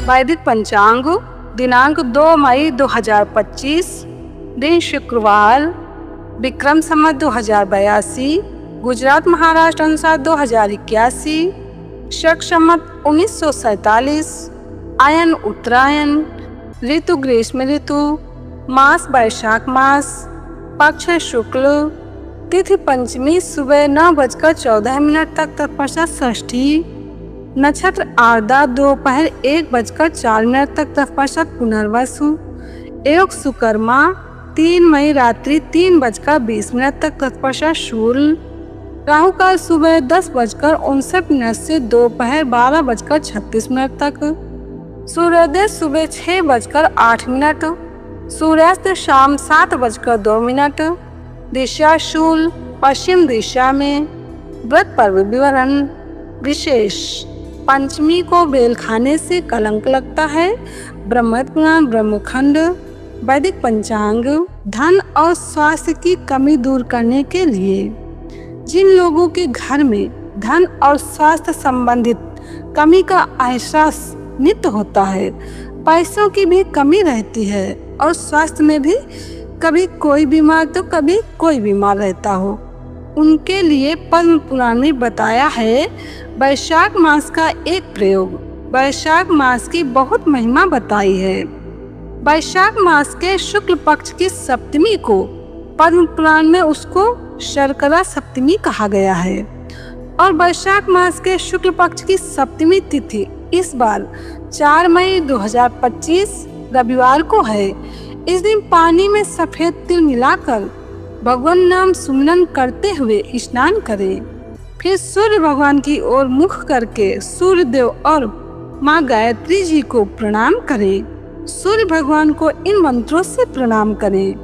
वैदिक पंचांग दिनांक 2 मई 2025, दिन शुक्रवार, विक्रम संवत 2082, गुजरात महाराष्ट्र अनुसार 2081, शक संवत 1947, आयन उत्तरायण, ऋतु ग्रीष्म ऋतु, मास वैशाख मास, पक्ष शुक्ल, तिथि पंचमी सुबह 9:14 तक तत्पश्चात षष्ठी, नक्षत्र आर्द्रा दोपहर 1:04 तक तत्पश्चात पुनर्वसु, योग सुकर्मा 3 मई रात्रि 3:20 तक तत्पश्चात शूल, राहु काल सुबह 10:59 से दोपहर 12:36 तक, सूर्योदय सुबह 6:08, सूर्यास्त शाम 7:02, दिशा शूल, पश्चिम दिशा में। व्रत पर्व विवरण विशेष, पंचमी को बेल खाने से कलंक लगता है। ब्रह्मपुराण पुराण ब्रह्मखंड। वैदिक पंचांग धन और स्वास्थ्य की कमी दूर करने के लिए जिन लोगों के घर में धन और स्वास्थ्य संबंधित कमी का एहसास नित्य होता है, पैसों की भी कमी रहती है और स्वास्थ्य में भी कभी कोई बीमार तो कभी कोई बीमार रहता हो, उनके लिए पद्म पुराण में बताया है वैशाख मास का एक प्रयोग। वैशाख मास की बहुत महिमा बताई है। वैशाख मास के शुक्ल पक्ष की सप्तमी को पद्म पुराण में उसको शर्करा सप्तमी कहा गया है और वैशाख मास के शुक्ल पक्ष की सप्तमी तिथि इस बार 4 मई 2025 रविवार को है। इस दिन पानी में सफेद तिल मिलाकर भगवान नाम सुमिरन करते हुए स्नान करें। फिर सूर्य भगवान की ओर मुख करके सूर्य देव और माँ गायत्री जी को प्रणाम करें। सूर्य भगवान को इन मंत्रों से प्रणाम करें।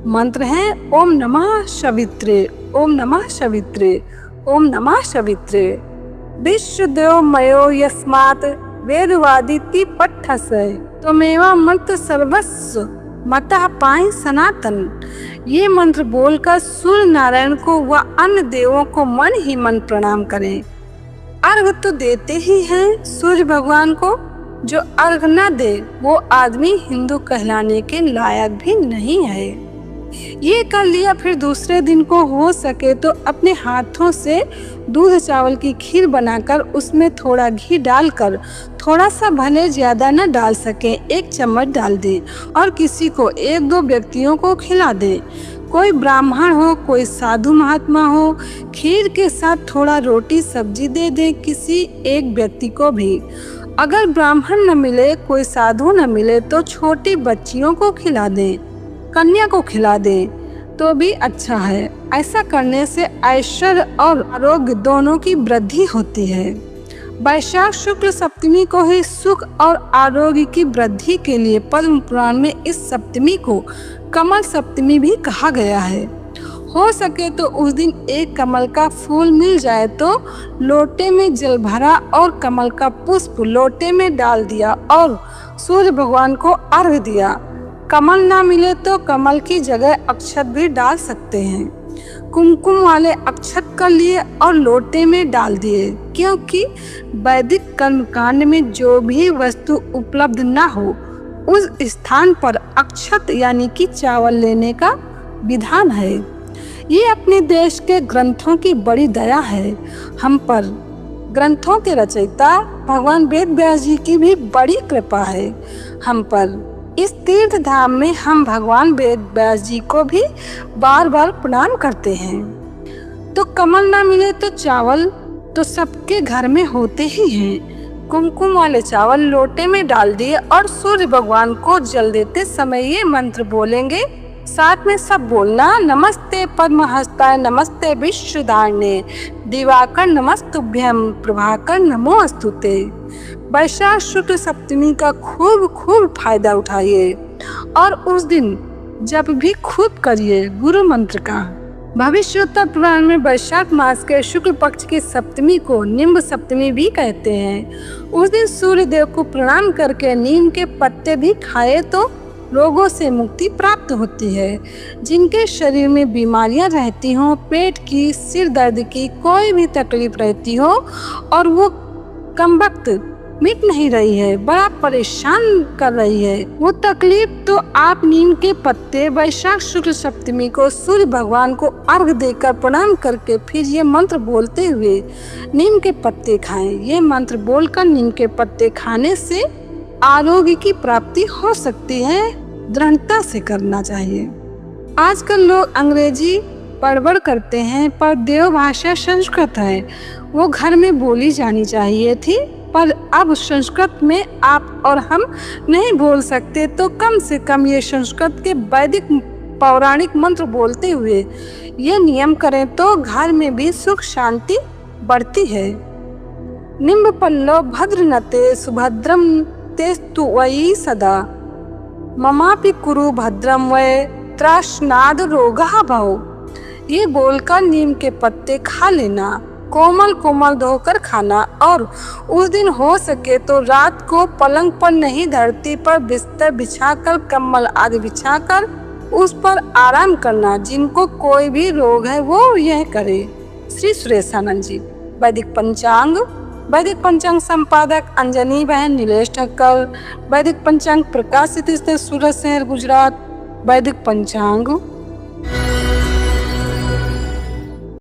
मंत्र हैं ओम नमः शवित्रे, ओम नमः शवित्रे, ओम नमः शवित्रे। विश्वदेव मयो यस्मात् वेदवादिति पठ्ठस्य त्वमेव मृत सर्वस्व मतः पाहि सनातन। ये मंत्र बोलकर सूर्य नारायण को व अन्य देवों को मन ही मन प्रणाम करें। अर्घ तो देते ही हैं सूर्य भगवान को, जो अर्घ न दे वो आदमी हिंदू कहलाने के लायक भी नहीं है। ये कर लिया, फिर दूसरे दिन को हो सके तो अपने हाथों से दूध चावल की खीर बनाकर उसमें थोड़ा घी डालकर, थोड़ा सा भले ज्यादा न डाल सके 1 चम्मच डाल दे और किसी को 1-2 व्यक्तियों को खिला दे। कोई ब्राह्मण हो, कोई साधु महात्मा हो, खीर के साथ थोड़ा रोटी सब्जी दे दे किसी एक व्यक्ति को भी। अगर ब्राह्मण न मिले, कोई साधु न मिले तो छोटी बच्चियों को खिला दे, कन्या को खिला दे तो भी अच्छा है। ऐसा करने से ऐश्वर्य और आरोग्य दोनों की वृद्धि होती है। वैशाख शुक्ल सप्तमी को ही सुख और आरोग्य की वृद्धि के लिए पद्म पुराण में इस सप्तमी को कमल सप्तमी भी कहा गया है। हो सके तो उस दिन एक कमल का फूल मिल जाए तो लोटे में जल भरा और कमल का पुष्प लोटे में डाल दिया और सूर्य भगवान को अर्घ दिया। कमल ना मिले तो कमल की जगह अक्षत भी डाल सकते हैं। कुमकुम वाले अक्षत कर लिए और लोटे में डाल दिए, क्योंकि वैदिक कर्मकांड में जो भी वस्तु उपलब्ध ना हो उस स्थान पर अक्षत यानी कि चावल लेने का विधान है। ये अपने देश के ग्रंथों की बड़ी दया है हम पर। ग्रंथों के रचयिता भगवान वेद व्यास जी की भी बड़ी कृपा है हम पर। इस तीर्थ धाम में हम भगवान वेद व्यास जी को भी बार बार प्रणाम करते हैं। तो कमल ना मिले तो चावल तो सबके घर में होते ही हैं। कुमकुम वाले चावल लोटे में डाल दिए और सूर्य भगवान को जल देते समय ये मंत्र बोलेंगे। साथ में सब बोलना, नमस्ते पद्महस्ताय, नमस्ते विश्वधारिणे, दिवाकर नमस्तुभ्यं, प्रभाकर नमोस्तुते। वैशाख शुक्ल सप्तमी का खूब फायदा उठाइए और उस दिन जब भी खूब करिए गुरु मंत्र का। भविष्योत्तर पुराण में वैशाख मास के शुक्ल पक्ष की सप्तमी को निम्ब सप्तमी भी कहते हैं। उस दिन सूर्य देव को प्रणाम करके नीम के पत्ते भी खाए तो रोगों से मुक्ति प्राप्त होती है। जिनके शरीर में बीमारियां रहती हों, पेट की, सिर दर्द की कोई भी तकलीफ रहती हो और वो कम वक्त मिट नहीं रही है, बड़ा परेशान कर रही है वो तकलीफ, तो आप नीम के पत्ते वैशाख शुक्ल सप्तमी को सूर्य भगवान को अर्घ देकर प्रणाम करके फिर ये मंत्र बोलते हुए नीम के पत्ते खाएं। ये मंत्र बोलकर नीम के पत्ते खाने से आरोग्य की प्राप्ति हो सकती है। दृढ़ता से करना चाहिए। आजकल लोग अंग्रेजी बड़बड़ करते हैं, पर देवभाषा संस्कृत है, वो घर में बोली जानी चाहिए थी, पर अब संस्कृत में आप और हम नहीं बोल सकते, तो कम से कम ये संस्कृत के वैदिक पौराणिक मंत्र बोलते हुए ये नियम करें तो घर में भी सुख शांति बढ़ती है। निम्ब पल्लव भद्रनते सुभद्रम तेस्तु वै सदा ममापि कुरु भद्रम वै त्रासनाद रोगः भव। ये बोलकर नीम के पत्ते खा लेना, कोमल कोमल धोकर खाना, और उस दिन हो सके तो रात को पलंग पर नहीं धरती पर बिस्तर बिछाकर कंबल आदि बिछाकर उस पर आराम करना। जिनको कोई भी रोग है वो यह करे। श्री सुरेशानंद जी। वैदिक पंचांग संपादक अंजनी बहन नीलेश ठक्कर। वैदिक पंचांग प्रकाशित सूरत शहर गुजरात। वैदिक पंचांग